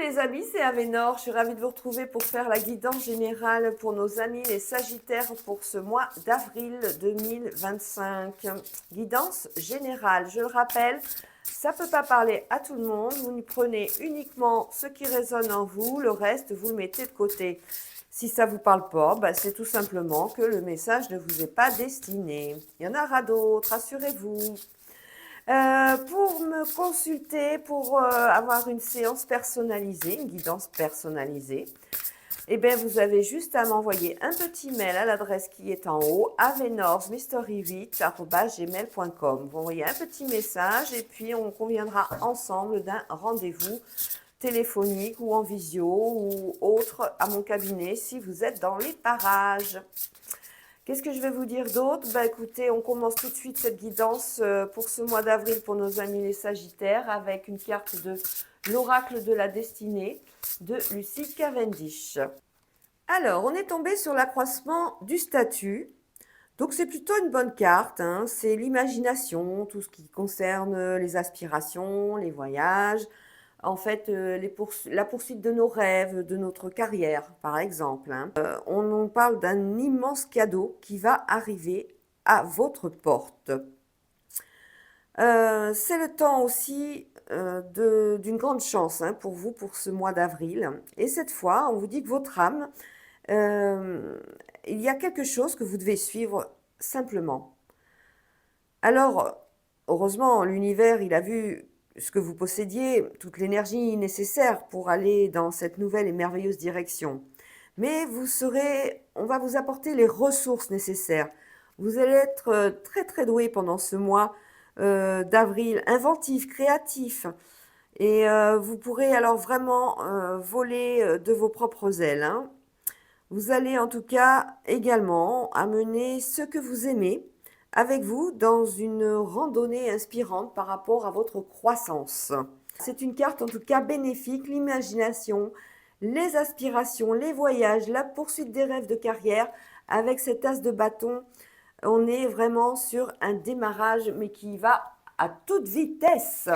les amis, c'est Aménor. Je suis ravie de vous retrouver pour faire la guidance générale pour nos amis les Sagittaires pour ce mois d'avril 2025. Guidance générale, je le rappelle, ça ne peut pas parler à tout le monde. Vous ne prenez uniquement ce qui résonne en vous, le reste, vous le mettez de côté. Si ça ne vous parle pas, c'est tout simplement que le message ne vous est pas destiné. Il y en aura d'autres, rassurez-vous. Pour me consulter, pour avoir une séance personnalisée, une guidance personnalisée, eh bien, vous avez juste à m'envoyer un petit mail à l'adresse qui est en haut, avenormystery8@gmail.com. Vous envoyez un petit message et puis on conviendra ensemble d'un rendez-vous téléphonique ou en visio ou autre à mon cabinet si vous êtes dans les parages. Qu'est-ce que je vais vous dire d'autre? Écoutez, on commence tout de suite cette guidance pour ce mois d'avril pour nos amis les Sagittaires avec une carte de l'oracle de la destinée de Lucie Cavendish. Alors, on est tombé sur l'accroissement du statut. Donc, c'est plutôt une bonne carte, hein. C'est l'imagination, tout ce qui concerne les aspirations, les voyages, en fait, la poursuite de nos rêves, de notre carrière, par exemple, hein. On nous parle d'un immense cadeau qui va arriver à votre porte. C'est le temps aussi d'une grande chance, hein, pour vous, pour ce mois d'avril. Et cette fois, on vous dit que votre âme, il y a quelque chose que vous devez suivre simplement. Alors, heureusement, l'univers, il a vu ce que vous possédiez, toute l'énergie nécessaire pour aller dans cette nouvelle et merveilleuse direction. Mais on va vous apporter les ressources nécessaires. Vous allez être très très doué pendant ce mois d'avril, inventif, créatif. Et vous pourrez alors vraiment voler de vos propres ailes, hein. Vous allez en tout cas également amener ce que vous aimez avec vous dans une randonnée inspirante par rapport à votre croissance. C'est une carte en tout cas bénéfique, l'imagination, les aspirations, les voyages, la poursuite des rêves de carrière. Avec cet as de bâton, on est vraiment sur un démarrage mais qui va à toute vitesse.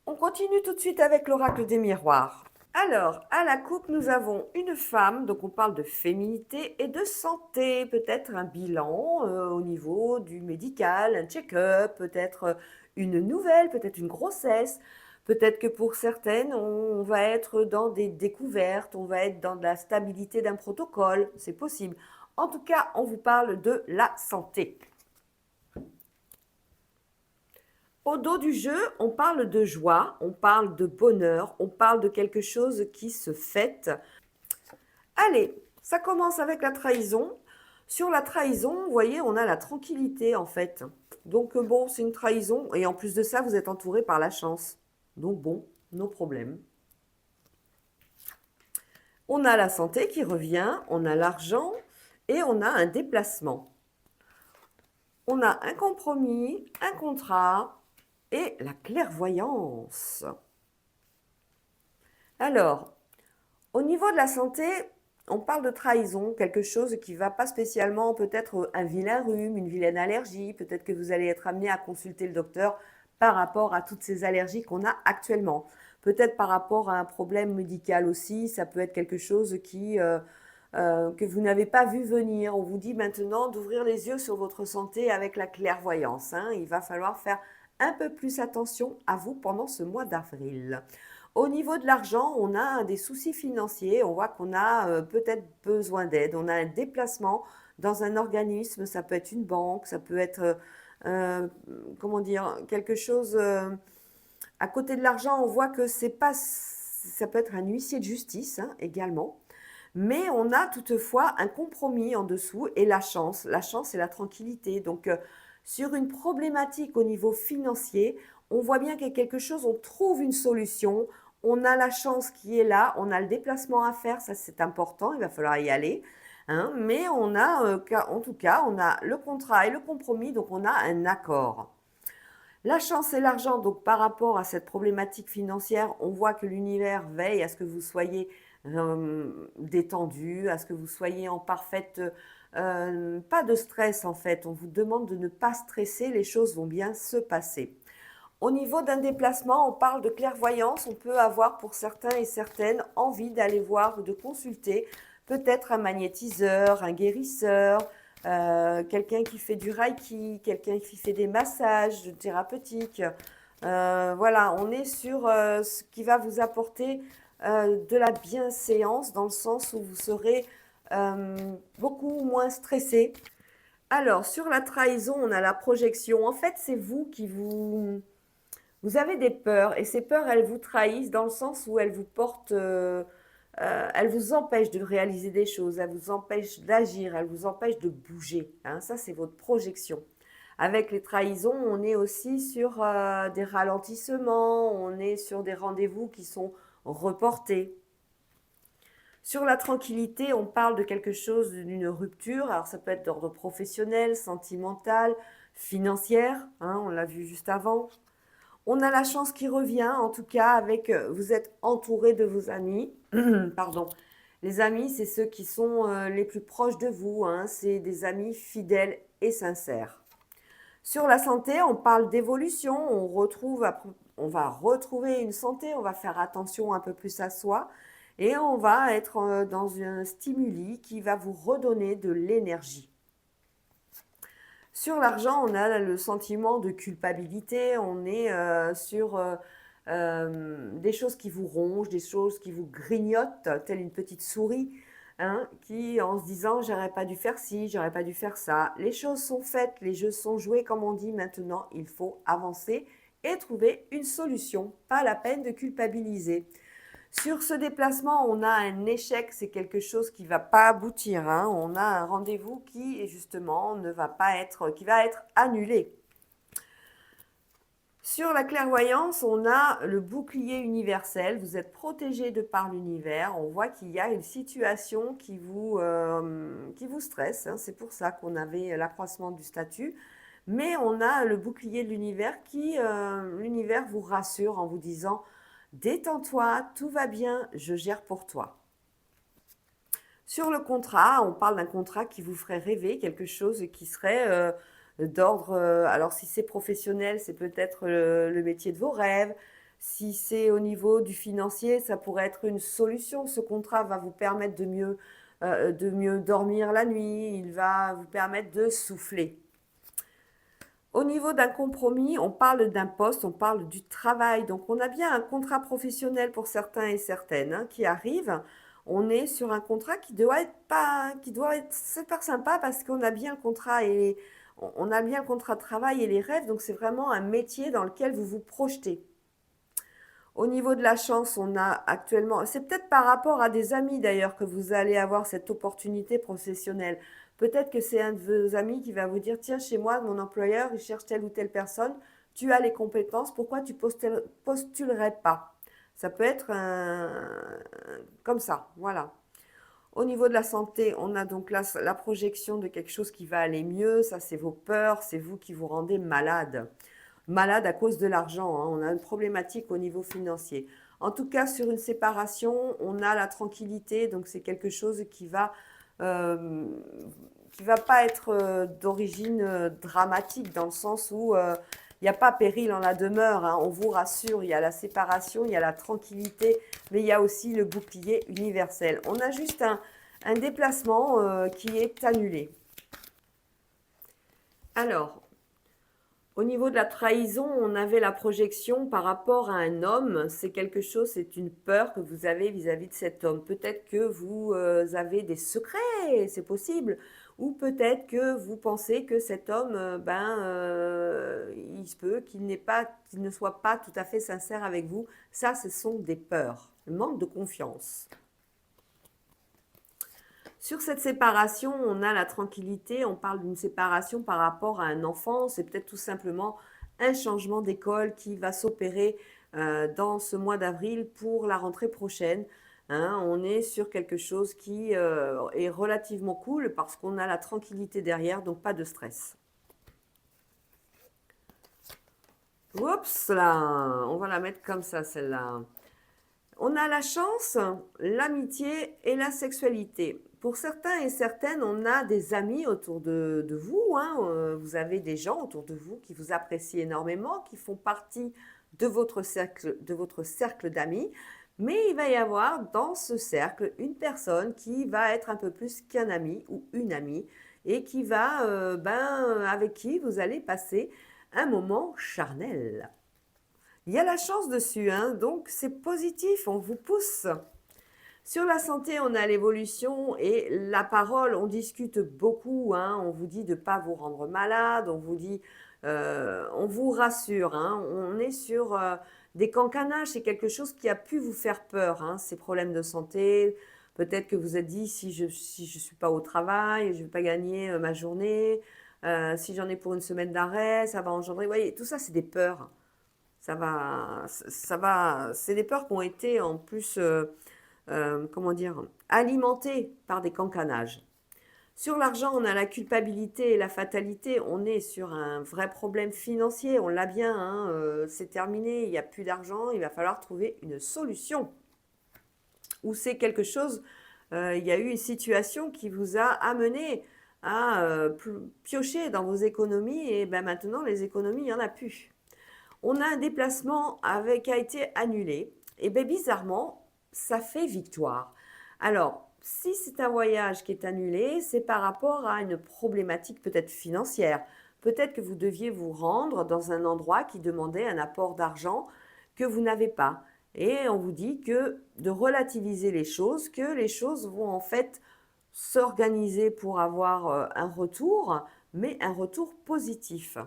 On continue tout de suite avec l'oracle des miroirs. Alors, à la coupe, nous avons une femme, donc on parle de féminité et de santé, peut-être un bilan au niveau du médical, un check-up, peut-être une nouvelle, peut-être une grossesse, peut-être que pour certaines, on va être dans des découvertes, on va être dans de la stabilité d'un protocole, c'est possible. En tout cas, on vous parle de la santé. Au dos du jeu, on parle de joie, on parle de bonheur, on parle de quelque chose qui se fête. Allez, ça commence avec la trahison. Sur la trahison, vous voyez, on a la tranquillité en fait. Donc bon, c'est une trahison et en plus de ça, vous êtes entouré par la chance. Donc bon, nos problèmes. On a la santé qui revient, on a l'argent et on a un déplacement. On a un compromis, un contrat et la clairvoyance. Alors, au niveau de la santé, on parle de trahison, quelque chose qui ne va pas spécialement, peut-être un vilain rhume, une vilaine allergie, peut-être que vous allez être amené à consulter le docteur par rapport à toutes ces allergies qu'on a actuellement. Peut-être par rapport à un problème médical aussi, ça peut être quelque chose que vous n'avez pas vu venir. On vous dit maintenant d'ouvrir les yeux sur votre santé avec la clairvoyance, hein. Il va falloir faire un peu plus attention à vous pendant ce mois d'avril. Au niveau de l'argent, on a des soucis financiers, on voit qu'on a peut-être besoin d'aide, on a un déplacement dans un organisme, ça peut être une banque, ça peut être, comment dire, quelque chose. À côté de l'argent, on voit que c'est pas, ça peut être un huissier de justice, hein, également. Mais on a toutefois un compromis en dessous et la chance. La chance et la tranquillité. Donc, sur une problématique au niveau financier, on voit bien qu'il y a quelque chose, on trouve une solution, on a la chance qui est là, on a le déplacement à faire, ça c'est important, il va falloir y aller, hein, mais on a, en tout cas, on a le contrat et le compromis, donc on a un accord. La chance et l'argent, donc par rapport à cette problématique financière, on voit que l'univers veille à ce que vous soyez détendu, à ce que vous soyez en parfaite, pas de stress en fait. On vous demande de ne pas stresser, les choses vont bien se passer. Au niveau d'un déplacement, on parle de clairvoyance. On peut avoir pour certains et certaines envie d'aller voir ou de consulter peut-être un magnétiseur, un guérisseur, quelqu'un qui fait du reiki, quelqu'un qui fait des massages thérapeutiques. Voilà, on est sur ce qui va vous apporter de la bienséance dans le sens où vous serez beaucoup moins stressé. Alors, sur la trahison, on a la projection. En fait, c'est vous qui vous avez des peurs et ces peurs, elles vous trahissent dans le sens où elles vous portent, elles vous empêchent de réaliser des choses, elles vous empêchent d'agir, elles vous empêchent de bouger. Hein. Ça, c'est votre projection. Avec les trahisons, on est aussi sur des ralentissements, on est sur des rendez-vous qui sont reportés. Sur la tranquillité, on parle de quelque chose, d'une rupture. Alors ça peut être d'ordre professionnel, sentimental, financière, hein, on l'a vu juste avant. On a la chance qui revient, en tout cas, avec vous êtes entouré de vos amis. Pardon. Les amis, c'est ceux qui sont les plus proches de vous. Hein. C'est des amis fidèles et sincères. Sur la santé, on parle d'évolution. On va retrouver une santé. On va faire attention un peu plus à soi. Et on va être dans un stimuli qui va vous redonner de l'énergie. Sur l'argent, on a le sentiment de culpabilité, on est sur des choses qui vous rongent, des choses qui vous grignotent, telle une petite souris, hein, qui en se disant j'aurais pas dû faire ci, j'aurais pas dû faire ça. Les choses sont faites, les jeux sont joués, comme on dit maintenant, il faut avancer et trouver une solution. Pas la peine de culpabiliser. Sur ce déplacement, on a un échec, c'est quelque chose qui ne va pas aboutir. Hein. On a un rendez-vous qui, justement, ne va pas être, qui va être annulé. Sur la clairvoyance, on a le bouclier universel. Vous êtes protégé de par l'univers. On voit qu'il y a une situation qui vous stresse. Hein. C'est pour ça qu'on avait l'accroissement du statut. Mais on a le bouclier de l'univers qui, l'univers vous rassure en vous disant détends-toi, tout va bien, je gère pour toi. Sur le contrat, on parle d'un contrat qui vous ferait rêver, quelque chose qui serait d'ordre, alors si c'est professionnel, c'est peut-être le métier de vos rêves. Si c'est au niveau du financier, ça pourrait être une solution. Ce contrat va vous permettre de mieux dormir la nuit, il va vous permettre de souffler. Au niveau d'un compromis, on parle d'un poste, on parle du travail. Donc on a bien un contrat professionnel pour certains et certaines hein, qui arrive. On est sur un contrat qui doit être pas, qui doit être super sympa parce qu'on a bien le contrat et on a bien le contrat de travail et les rêves. Donc c'est vraiment un métier dans lequel vous vous projetez. Au niveau de la chance, on a actuellement, c'est peut-être par rapport à des amis d'ailleurs que vous allez avoir cette opportunité professionnelle. Peut-être que c'est un de vos amis qui va vous dire, tiens, chez moi, mon employeur, il cherche telle ou telle personne, tu as les compétences, pourquoi tu postulerais pas? Ça peut être comme ça, voilà. Au niveau de la santé, on a donc la projection de quelque chose qui va aller mieux, ça c'est vos peurs, c'est vous qui vous rendez malade malade à cause de l'argent. Hein. On a une problématique au niveau financier. En tout cas, sur une séparation, on a la tranquillité, donc c'est quelque chose qui va pas être d'origine dramatique dans le sens où il n'y a pas péril en la demeure. Hein. On vous rassure, il y a la séparation, il y a la tranquillité, mais il y a aussi le bouclier universel. On a juste un déplacement qui est annulé. Alors, au niveau de la trahison, on avait la projection par rapport à un homme. C'est quelque chose, c'est une peur que vous avez vis-à-vis de cet homme. Peut-être que vous avez des secrets, c'est possible. Ou peut-être que vous pensez que cet homme, il se peut qu'il qu'il ne soit pas tout à fait sincère avec vous. Ça, ce sont des peurs, le manque de confiance. Sur cette séparation, on a la tranquillité, on parle d'une séparation par rapport à un enfant, c'est peut-être tout simplement un changement d'école qui va s'opérer dans ce mois d'avril pour la rentrée prochaine. Hein, on est sur quelque chose qui est relativement cool parce qu'on a la tranquillité derrière, donc pas de stress. Oups là, on va la mettre comme ça celle-là. On a la chance, l'amitié et la sexualité. Pour certains et certaines, on a des amis autour de vous, hein, vous avez des gens autour de vous qui vous apprécient énormément, qui font partie de votre cercle d'amis, mais il va y avoir dans ce cercle une personne qui va être un peu plus qu'un ami ou une amie et qui va, avec qui vous allez passer un moment charnel. Il y a la chance dessus, hein, donc c'est positif, on vous pousse. Sur la santé, on a l'évolution et la parole, on discute beaucoup, hein, on vous dit de ne pas vous rendre malade, on vous dit, on vous rassure, hein, on est sur des cancanages, c'est quelque chose qui a pu vous faire peur, hein, ces problèmes de santé. Peut-être que vous êtes dit, si je suis pas au travail, je vais pas gagner ma journée, si j'en ai pour une semaine d'arrêt, ça va engendrer. Vous voyez, tout ça, c'est des peurs. C'est des peurs qui ont été en plus comment dire, alimenté par des cancanages. Sur l'argent, on a la culpabilité et la fatalité. On est sur un vrai problème financier. On l'a bien, hein, c'est terminé. Il n'y a plus d'argent. Il va falloir trouver une solution. Ou c'est quelque chose, il y a eu une situation qui vous a amené à piocher dans vos économies et ben maintenant les économies, il n'y en a plus. On a un déplacement qui a été annulé. Et bien bizarrement, ça fait victoire. Alors, si c'est un voyage qui est annulé, c'est par rapport à une problématique peut-être financière. Peut-être que vous deviez vous rendre dans un endroit qui demandait un apport d'argent que vous n'avez pas. Et on vous dit que de relativiser les choses, que les choses vont en fait s'organiser pour avoir un retour, mais un retour positif.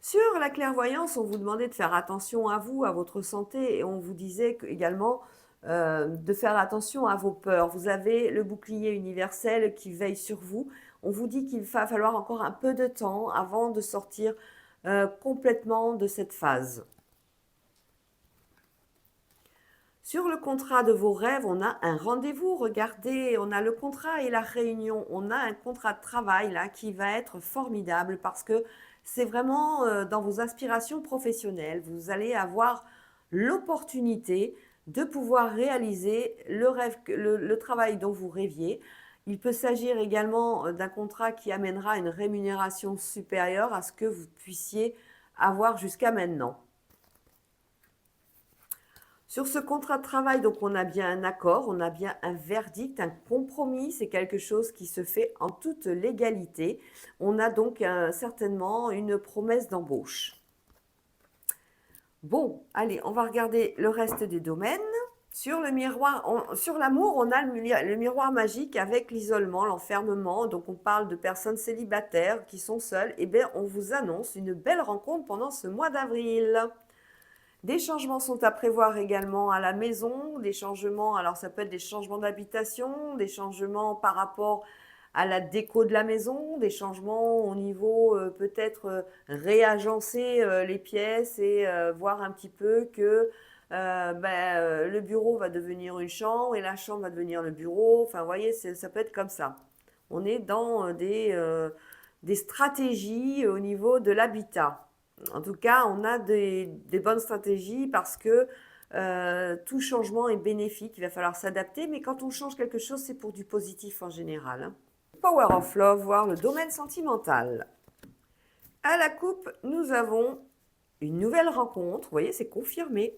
Sur la clairvoyance, on vous demandait de faire attention à vous, à votre santé, et on vous disait également de faire attention à vos peurs. Vous avez le bouclier universel qui veille sur vous. On vous dit qu'il va falloir encore un peu de temps avant de sortir complètement de cette phase. Sur le contrat de vos rêves, on a un rendez-vous. Regardez, on a le contrat et la réunion. On a un contrat de travail là qui va être formidable parce que c'est vraiment dans vos aspirations professionnelles. Vous allez avoir l'opportunité de pouvoir réaliser le rêve, le travail dont vous rêviez. Il peut s'agir également d'un contrat qui amènera une rémunération supérieure à ce que vous puissiez avoir jusqu'à maintenant. Sur ce contrat de travail, donc on a bien un accord, on a bien un verdict, un compromis, c'est quelque chose qui se fait en toute légalité. On a donc certainement une promesse d'embauche. Bon, allez, on va regarder le reste des domaines. Sur le miroir, sur l'amour, on a le miroir magique avec l'isolement, l'enfermement. Donc on parle de personnes célibataires qui sont seules. Eh bien, on vous annonce une belle rencontre pendant ce mois d'avril. Des changements sont à prévoir également à la maison, des changements, alors ça peut être des changements d'habitation, des changements par rapport à la déco de la maison, des changements au niveau peut-être réagencer les pièces et voir un petit peu que le bureau va devenir une chambre et la chambre va devenir le bureau. Enfin, vous voyez, ça peut être comme ça. On est dans des stratégies au niveau de l'habitat. En tout cas, on a des bonnes stratégies parce que tout changement est bénéfique. Il va falloir s'adapter, mais quand on change quelque chose, c'est pour du positif en général, hein. Power of Love, voir le domaine sentimental. À la coupe, nous avons une nouvelle rencontre. Vous voyez, c'est confirmé.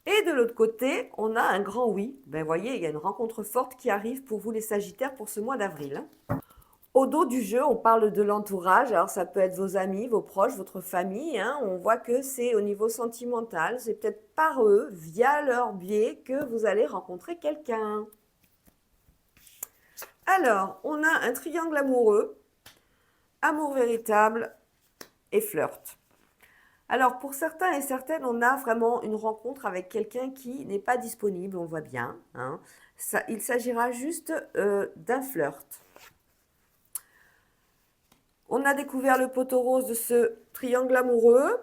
Et de l'autre côté, on a un grand oui. Ben, vous voyez, il y a une rencontre forte qui arrive pour vous les Sagittaires pour ce mois d'avril, hein. Au dos du jeu, on parle de l'entourage. Alors, ça peut être vos amis, vos proches, votre famille, hein. On voit que c'est au niveau sentimental. C'est peut-être par eux, via leur biais, que vous allez rencontrer quelqu'un. Alors, on a un triangle amoureux, amour véritable et flirt. Alors, pour certains et certaines, on a vraiment une rencontre avec quelqu'un qui n'est pas disponible, on le voit bien, hein. Il s'agira juste d'un flirt. On a découvert le poteau rose de ce triangle amoureux.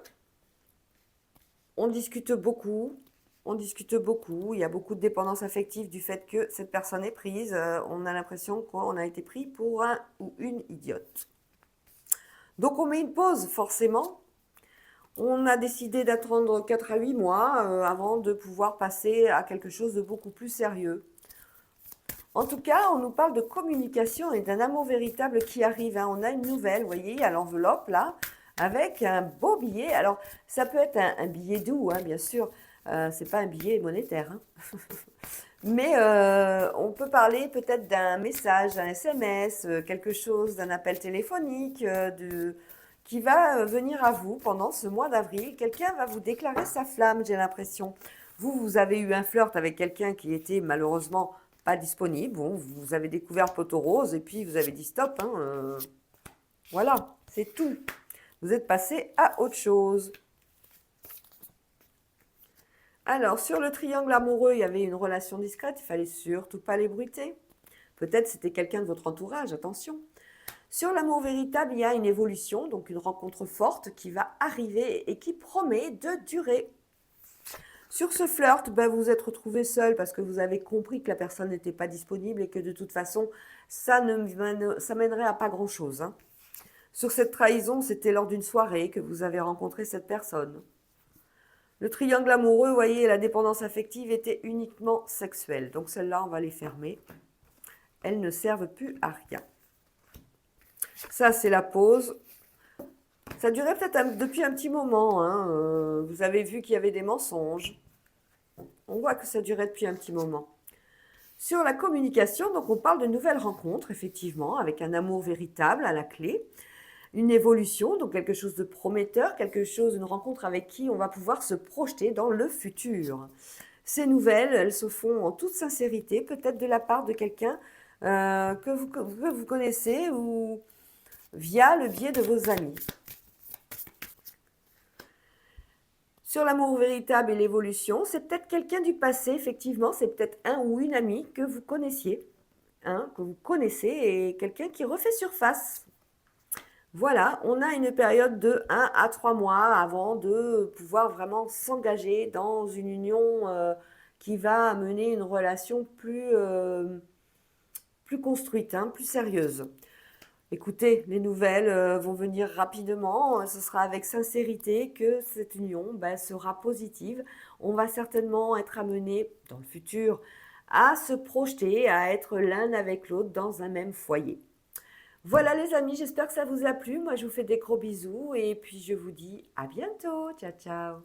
On discute beaucoup. Il y a beaucoup de dépendance affective du fait que cette personne est prise. On a l'impression qu'on a été pris pour un ou une idiote. Donc on met une pause, forcément. On a décidé d'attendre 4 à 8 mois avant de pouvoir passer à quelque chose de beaucoup plus sérieux. En tout cas, on nous parle de communication et d'un amour véritable qui arrive, hein. On a une nouvelle, vous voyez, à l'enveloppe là, avec un beau billet. Alors, ça peut être un billet doux, hein, bien sûr. C'est pas un billet monétaire, hein. Mais on peut parler peut-être d'un message, un SMS, quelque chose, d'un appel téléphonique, qui va venir à vous pendant ce mois d'avril. Quelqu'un va vous déclarer sa flamme, j'ai l'impression. Vous avez eu un flirt avec quelqu'un qui était malheureusement pas disponible. Bon, vous avez découvert Poteau Rose et puis vous avez dit stop, hein, voilà, c'est tout. Vous êtes passé à autre chose. Alors, sur le triangle amoureux, il y avait une relation discrète, il fallait surtout pas l'ébruiter. Peut-être c'était quelqu'un de votre entourage, attention. Sur l'amour véritable, il y a une évolution, donc une rencontre forte qui va arriver et qui promet de durer. Sur ce flirt, ben, vous vous êtes retrouvé seul parce que vous avez compris que la personne n'était pas disponible et que de toute façon, ça mènerait à pas grand-chose, hein. Sur cette trahison, c'était lors d'une soirée que vous avez rencontré cette personne. Le triangle amoureux, vous voyez, la dépendance affective était uniquement sexuelle. Donc celles-là, on va les fermer. Elles ne servent plus à rien. Ça, c'est la pause. Ça durait peut-être depuis un petit moment, hein. Vous avez vu qu'il y avait des mensonges. On voit que ça durait depuis un petit moment. Sur la communication, donc on parle de nouvelles rencontres, effectivement, avec un amour véritable à la clé. Une évolution, donc quelque chose de prometteur, une rencontre avec qui on va pouvoir se projeter dans le futur. Ces nouvelles, elles se font en toute sincérité, peut-être de la part de quelqu'un que vous connaissez ou via le biais de vos amis. Sur l'amour véritable et l'évolution, c'est peut-être quelqu'un du passé, effectivement, c'est peut-être un ou une amie que vous connaissiez, hein, que vous connaissez, et quelqu'un qui refait surface. Voilà, on a une période de 1 à 3 mois avant de pouvoir vraiment s'engager dans une union qui va amener une relation plus construite, hein, plus sérieuse. Écoutez, les nouvelles vont venir rapidement. Ce sera avec sincérité que cette union ben, sera positive. On va certainement être amené dans le futur à se projeter, à être l'un avec l'autre dans un même foyer. Voilà les amis, j'espère que ça vous a plu. Moi, je vous fais des gros bisous et puis je vous dis à bientôt. Ciao, ciao.